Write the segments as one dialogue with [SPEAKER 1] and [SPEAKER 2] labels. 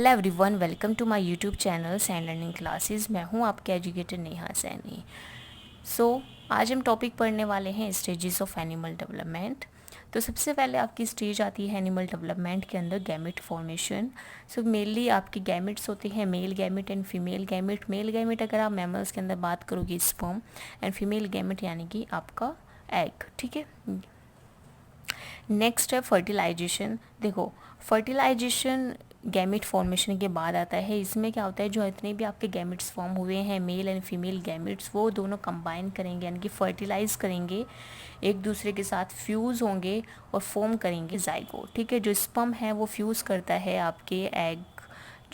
[SPEAKER 1] Hello everyone, welcome to my YouTube channel San learning classes. मैं हूं आपके educator Neha Saini. आज हम टॉपिक पढ़ने वाले हैं स्टेजेस ऑफ एनिमल डेवलपमेंट। तो सबसे पहले आपकी स्टेज आती है एनिमल डेवलपमेंट के अंदर गैमेट फॉर्मेशन। मेनली आपके गैमेट्स होते हैं male gamete and female gamete. Male gamete अगर आप मैमल्स के अंदर बात करोगे स्पर्म, एंड फीमेल गैमेट यानी कि आपका एग। ठीक है, नेक्स्ट है फर्टिलाइजेशन। देखो, फर्टिलाइजेशन गैमेट फॉर्मेशन के बाद आता है। इसमें क्या होता है, जो इतने भी आपके गैमेट्स फॉर्म हुए हैं मेल एंड फीमेल गैमेट्स, वो दोनों कंबाइन करेंगे यानी कि फर्टिलाइज करेंगे, एक दूसरे के साथ फ्यूज़ होंगे और फॉर्म करेंगे जाइगोट। ठीक है, जो स्पर्म है वो फ्यूज़ करता है आपके एग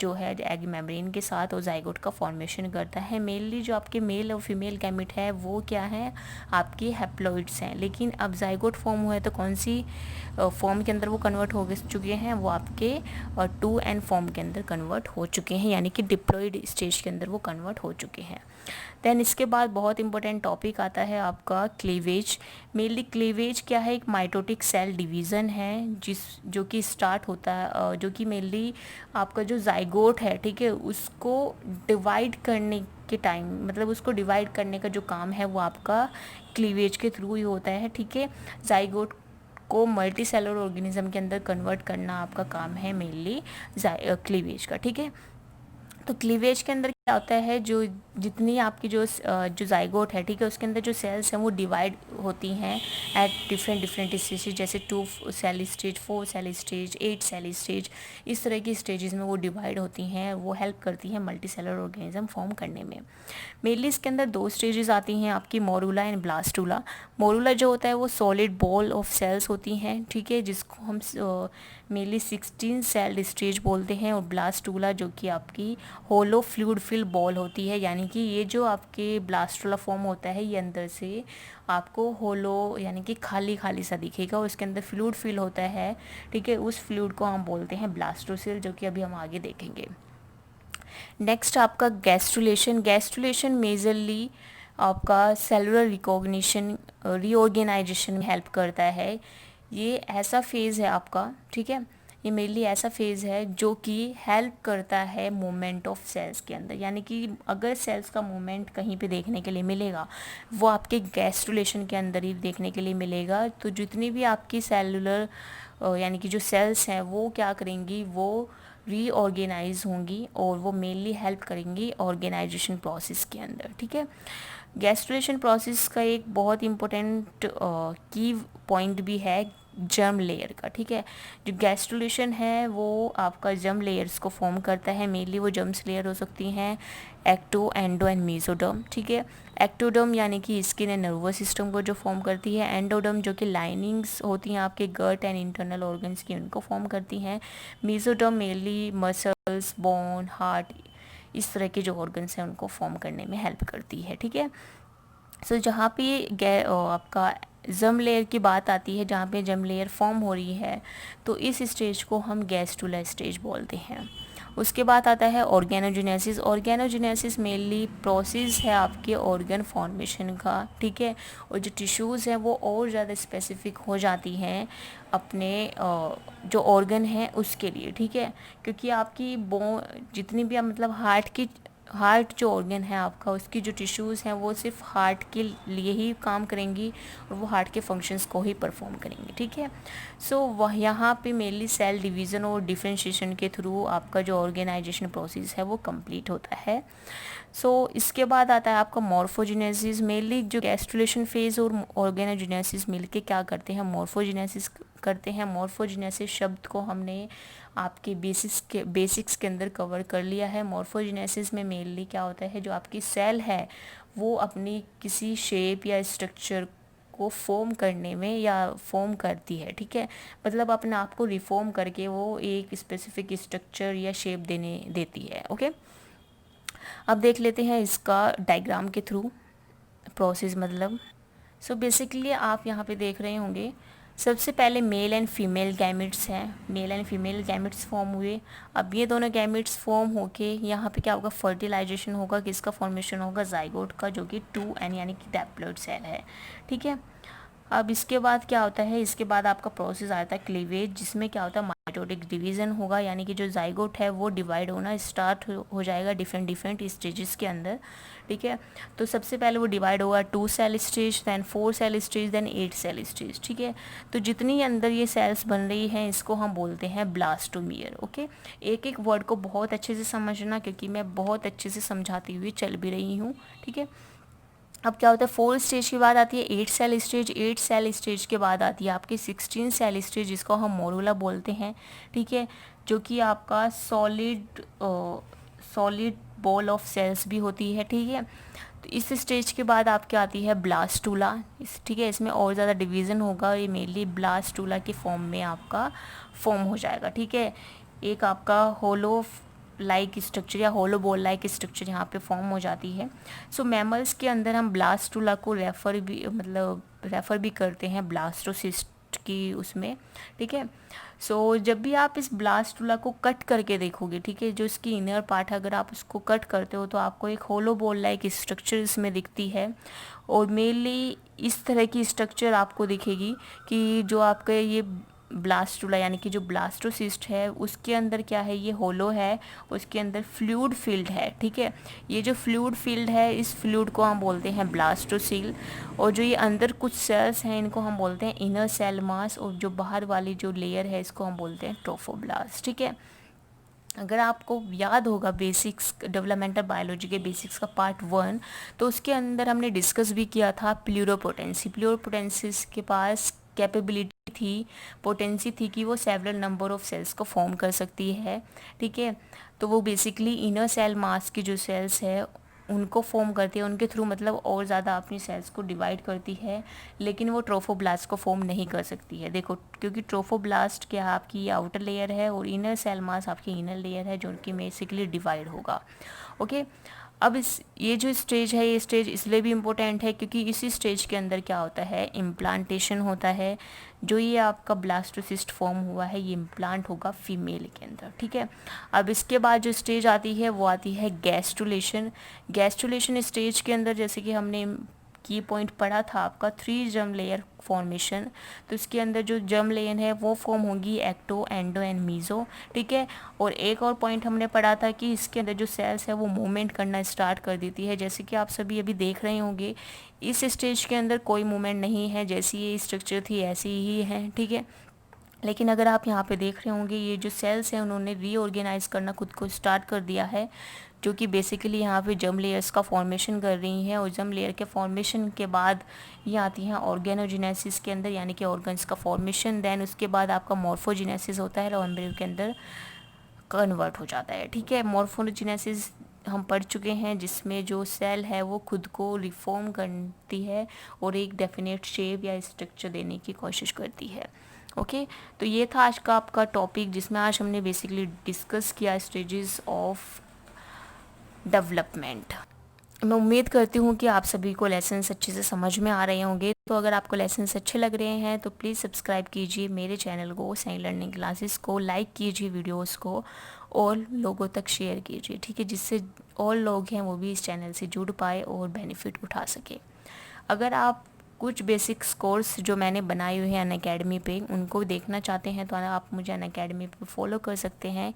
[SPEAKER 1] जो है एग मेम्ब्रेन के साथ और जाइगोट का फॉर्मेशन करता है। मेनली जो आपके मेल और फीमेल गैमेट है वो क्या है, आपकी हैप्लॉइड्स हैं। लेकिन अब जाइगोट फॉर्म हुआ है तो कौन सी फॉर्म के अंदर वो कन्वर्ट हो चुके हैं, वो आपके 2N फॉर्म के अंदर कन्वर्ट हो चुके हैं, यानी कि डिप्लॉइड स्टेज के अंदर वो कन्वर्ट हो चुके हैं। देन इसके बाद बहुत इंपॉर्टेंट टॉपिक आता है आपका क्लीवेज। मेनली क्लीवेज क्या है, एक माइटोटिक सेल डिवीज़न है जो कि स्टार्ट होता है, जो कि मेनली आपका जो जाइगोट है, ठीक है, उसको डिवाइड करने के टाइम, मतलब उसको डिवाइड करने का जो काम है वो आपका क्लीवेज के थ्रू ही होता है। ठीक है, जाइगोट को मल्टी सेलुलर ऑर्गेनिज्म के अंदर कन्वर्ट करना आपका काम है मेनली क्लीवेज का। ठीक है, तो क्लीवेज के अंदर क्या होता है, जो जितनी आपकी जो जाइगोट है, ठीक है, उसके अंदर जो सेल्स हैं वो डिवाइड होती हैं एट डिफरेंट डिफरेंट स्टेज, जैसे 2 cell stage, 4 cell stage, 8 cell stage, इस तरह की स्टेजेस में वो डिवाइड होती हैं। वो हेल्प करती हैं मल्टी सेलुलर ऑर्गेनिज्म फॉर्म करने में। मेनली इसके अंदर 2 स्टेजेस आती हैं आपकी, मोरूला एंड ब्लास्टूला। मोरूला जो होता है वो सॉलिड बॉल ऑफ सेल्स होती हैं, ठीक है, जिसको हम मेनली 16 सेल्ड स्टेज बोलते हैं। और ब्लास्टूला जो कि आपकी होलो फ्लूइड फिल बॉल होती है, यानी कि ये जो आपके ब्लास्टूला फॉर्म होता है ये अंदर से आपको होलो यानी कि खाली खाली सा दिखेगा और इसके अंदर फ्लूइड फिल होता है। ठीक है, उस फ्लूइड को हम बोलते हैं ब्लास्टोसिल, जो कि अभी हम आगे देखेंगे। नेक्स्ट आपका गैस्ट्रुलेशन। गैस्ट्रुलेशन मेजरली आपका सेलुलर रिकॉग्निशन रीऑर्गेनाइजेशन में हेल्प करता है। ये ऐसा फेज़ है आपका, ठीक है, ये मेनली ऐसा फेज़ है जो कि हेल्प करता है मूवमेंट ऑफ सेल्स के अंदर, यानी कि अगर सेल्स का मूवमेंट कहीं पे देखने के लिए मिलेगा वो आपके गैस्ट्रुलेशन के अंदर ही देखने के लिए मिलेगा। तो जितनी भी आपकी सेलुलर यानी कि जो सेल्स हैं वो क्या करेंगी, वो रीऑर्गेनाइज होंगी और वो मेनली हेल्प करेंगी ऑर्गेनाइजेशन प्रोसेस के अंदर। ठीक है, गैस्ट्रुलेशन प्रोसेस का एक बहुत इम्पोर्टेंट की पॉइंट भी है जर्म लेयर का। ठीक है, जो गैस्ट्रुलेशन है वो आपका जर्म लेयर्स को फॉर्म करता है। मेनली वो जर्म्स लेयर हो सकती हैं एक्टो, एंडो एंड मेसोडर्म। ठीक है, एक्टोडर्म यानी कि स्किन एंड नर्वस सिस्टम को जो फॉर्म करती है, एंडोडर्म जो कि लाइनिंग्स होती हैं आपके गट एंड इंटरनल ऑर्गन्स की, उनको फॉर्म करती हैं। Mesoderm mainly muscles, bone, heart, इस तरह के जो ऑर्गन्स हैं उनको फॉर्म करने में हेल्प करती है। ठीक है, जहाँ पे आपका जर्म लेयर की बात आती है, जहाँ पे जर्म लेयर फॉर्म हो रही है, तो इस स्टेज को हम गैस्ट्रुला स्टेज बोलते हैं। उसके बाद आता है ऑर्गेनोजेनेसिस। ऑर्गेनोजेनेसिस मेनली प्रोसेस है आपके ऑर्गन फॉर्मेशन का। ठीक है, और जो टिश्यूज़ हैं वो और ज़्यादा स्पेसिफिक हो जाती हैं अपने जो ऑर्गन है उसके लिए। ठीक है, क्योंकि आपकी जितनी भी मतलब हार्ट जो ऑर्गन है आपका, उसकी जो टिश्यूज़ हैं वो सिर्फ हार्ट के लिए ही काम करेंगी और वो हार्ट के फंक्शंस को ही परफॉर्म करेंगी। ठीक है, वह यहाँ पे मेनली सेल डिवीज़न और डिफरेंशिएशन के थ्रू आपका जो ऑर्गेनाइजेशन प्रोसेस है वो कंप्लीट होता है। इसके बाद आता है आपका मॉर्फोजेनेसिस। मेनली जो गैस्ट्रुलेशन फेज़ और ऑर्गेनोजेनेसिस मिलके क्या करते हैं, मॉर्फोजेनेसिस करते हैं। मॉर्फोजेनेसिस शब्द को हमने आपके बेसिक्स के अंदर कवर कर लिया है। मॉर्फोजेनेसिस में मेनली क्या होता है, जो आपकी सेल है वो अपनी किसी शेप या स्ट्रक्चर को फॉर्म करने में या फॉर्म करती है। ठीक है, मतलब अपने आप को रिफॉर्म करके वो एक स्पेसिफिक स्ट्रक्चर या शेप देती है। ओके, अब देख लेते हैं इसका डायग्राम के थ्रू प्रोसेस। मतलब बेसिकली आप यहाँ पे देख रहे होंगे, सबसे पहले मेल एंड फीमेल गैमेट्स हैं। Male and female gametes form हुए। अब ये दोनों गैमेट्स फॉर्म होके यहाँ पे क्या होगा, फर्टिलाइजेशन होगा। किसका फॉर्मेशन होगा, जाइगोट का, जो कि 2N यानी कि डैप्लॉइड सेल है। ठीक है, अब इसके बाद क्या होता है, इसके बाद आपका प्रोसेस आता है क्लीवेज, जिसमें क्या होता है माइटोटिक डिवीज़न होगा, यानी कि जो जाइगोट है वो डिवाइड होना स्टार्ट हो जाएगा डिफरेंट स्टेजेस के अंदर, ठीक है। तो सबसे पहले वो डिवाइड होगा 2 cell stage, then 4 cell stage, then 8 cell stage, ठीक है। तो जितनी अंदर ये सेल्स बन रही हैं इसको हम बोलते हैं ब्लास्टोमियर, ओके। एक एक वर्ड को बहुत अच्छे से समझना, क्योंकि मैं बहुत अच्छे से समझाती हुई चल भी रही हूँ, ठीक है। अब क्या होता है 4 स्टेज के बाद आती है 8 सेल स्टेज, 8 सेल स्टेज के बाद आती है आपकी 16 सेल स्टेज, जिसको हम मोरूला बोलते हैं, ठीक है, जो कि आपका सॉलिड बॉल ऑफ सेल्स भी होती है, ठीक है। तो इस स्टेज के बाद आपके आती है ब्लास्टूला, ठीक है, इसमें और ज़्यादा डिवीज़न होगा, ये मेनली ब्लास्टूला के फॉर्म में आपका फॉर्म हो जाएगा, ठीक है। एक आपका होलो लाइक स्ट्रक्चर या होलो बॉल लाइक स्ट्रक्चर यहाँ पे फॉर्म हो जाती है। सो मैमल्स के अंदर हम ब्लास्टूला को रेफ़र भी करते हैं ब्लास्टोसिस्ट की उसमें, ठीक है। सो जब भी आप इस ब्लास्टूला को कट करके देखोगे, ठीक है, जो इसकी इनर पार्ट है अगर आप उसको कट करते हो तो आपको एक होलो बॉल लाइक स्ट्रक्चर इसमें दिखती है, और मेनली इस तरह की स्ट्रक्चर आपको दिखेगी कि जो आपका ये ब्लास्टूला यानी कि जो ब्लास्टोसिस्ट है उसके अंदर क्या है, ये होलो है, उसके अंदर फ्लूइड फील्ड है, ठीक है। ये जो फ्लूइड फील्ड है इस फ्लूइड को हम बोलते हैं ब्लास्टोसील, और जो ये अंदर कुछ सेल्स हैं इनको हम बोलते हैं इनर सेल मास, और जो बाहर वाली जो लेयर है इसको हम बोलते हैं ट्रोफोब्लास्ट, ठीक है। अगर आपको याद होगा बेसिक्स डेवलपमेंटल बायोलॉजी के बेसिक्स का पार्ट 1, तो उसके अंदर हमने डिस्कस भी किया था प्लूरोपोटेंसी के पास कैपेबिलिटी थी, पोटेंसी थी कि वो सेवरल नंबर ऑफ सेल्स को फॉर्म कर सकती है, ठीक है। तो वो बेसिकली इनर सेल मास की जो सेल्स है उनको फॉर्म करती है, उनके थ्रू मतलब और ज़्यादा अपनी सेल्स को डिवाइड करती है, लेकिन वो ट्रोफोब्लास्ट को फॉर्म नहीं कर सकती है, देखो, क्योंकि ट्रोफोब्लास्ट क्या आपकी आउटर लेयर है और इनर सेल मास आपकी इनर लेयर है जो उनकी बेसिकली डिवाइड होगा, ओके। अब ये जो स्टेज है ये स्टेज इसलिए भी इम्पोर्टेंट है क्योंकि इसी स्टेज के अंदर क्या होता है इम्प्लांटेशन होता है, जो ये आपका ब्लास्टोसिस्ट फॉर्म हुआ है ये इम्प्लांट होगा फीमेल के अंदर, ठीक है। अब इसके बाद जो स्टेज आती है वो आती है गैस्ट्रुलेशन स्टेज के अंदर, जैसे कि हमने की पॉइंट पढ़ा था आपका 3 जर्म लेयर फॉर्मेशन, तो इसके अंदर जो जर्म लेयर है वो फॉर्म होगी एक्टो, एंडो एंड मीज़ो, ठीक है। और एक और पॉइंट हमने पढ़ा था कि इसके अंदर जो सेल्स है वो मूवमेंट करना स्टार्ट कर देती है, जैसे कि आप सभी अभी देख रहे होंगे इस स्टेज के अंदर कोई मूवमेंट नहीं है, जैसी ये स्ट्रक्चर थी ऐसी ही है, ठीक है। लेकिन अगर आप यहाँ पे देख रहे होंगे ये जो सेल्स हैं उन्होंने रीऑर्गेनाइज करना खुद को स्टार्ट कर दिया है, जो कि बेसिकली यहाँ पे जर्म लेयर्स का फॉर्मेशन कर रही हैं, और जर्म लेयर के फॉर्मेशन के बाद ये आती हैं ऑर्गेनोजेनेसिस के अंदर, यानी कि ऑर्गन्स का फॉर्मेशन, देन उसके बाद आपका मॉर्फोजेनेसिस होता है और एम्ब्रियो के अंदर कन्वर्ट हो जाता है, ठीक है। मॉर्फोजेनेसिस हम पढ़ चुके हैं जिसमें जो सेल है वो खुद को रिफॉर्म करती है और एक डेफिनेट शेप या स्ट्रक्चर देने की कोशिश करती है, ओके। तो ये था आज का आपका टॉपिक जिसमें आज हमने बेसिकली डिस्कस किया स्टेजेस ऑफ डेवलपमेंट। मैं उम्मीद करती हूँ कि आप सभी को लेसन्स अच्छे से समझ में आ रहे होंगे, तो अगर आपको लेसन्स अच्छे लग रहे हैं तो प्लीज़ सब्सक्राइब कीजिए मेरे चैनल को, साइन लर्निंग क्लासेस को, लाइक कीजिए वीडियोस को और लोगों तक शेयर कीजिए, ठीक है, जिससे और लोग हैं वो भी इस चैनल से जुड़ पाए और बेनिफिट उठा सके। अगर आप कुछ बेसिक्स कोर्स जो मैंने बनाए हुए हैं अनअकैडमी पे उनको देखना चाहते हैं तो आप मुझे अनअकैडमी पे फॉलो कर सकते हैं।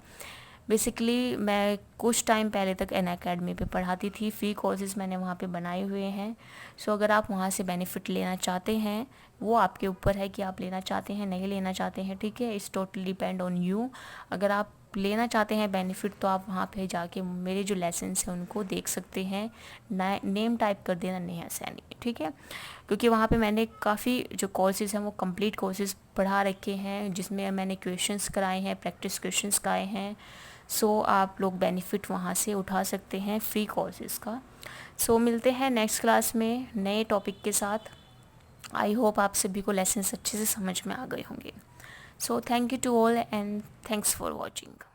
[SPEAKER 1] बेसिकली मैं कुछ टाइम पहले तक अनअकैडमी पे पढ़ाती थी, फ्री कोर्सेज़ मैंने वहाँ पे बनाए हुए हैं। सो अगर आप वहाँ से बेनिफिट लेना चाहते हैं वो आपके ऊपर है कि आप लेना चाहते हैं नहीं लेना चाहते हैं, ठीक है, it's totally depend on you. अगर आप लेना चाहते हैं बेनिफिट तो आप वहाँ पे जाके मेरे जो लेसन्स हैं उनको देख सकते हैं, नेम टाइप कर देना नेहा सैनी, ठीक है, क्योंकि वहाँ पे मैंने काफ़ी जो कोर्सेज़ हैं वो कंप्लीट कोर्सेज़ पढ़ा रखे हैं जिसमें मैंने क्वेश्चंस कराए हैं, प्रैक्टिस क्वेश्चंस कराए हैं। सो आप लोग बेनिफिट वहाँ से उठा सकते हैं फ्री कोर्सेज़ का। सो मिलते हैं नेक्स्ट क्लास में नए टॉपिक के साथ। आई होप आप सभी को लेसन्स अच्छे से समझ में आ गए होंगे। So thank you to all and thanks for watching.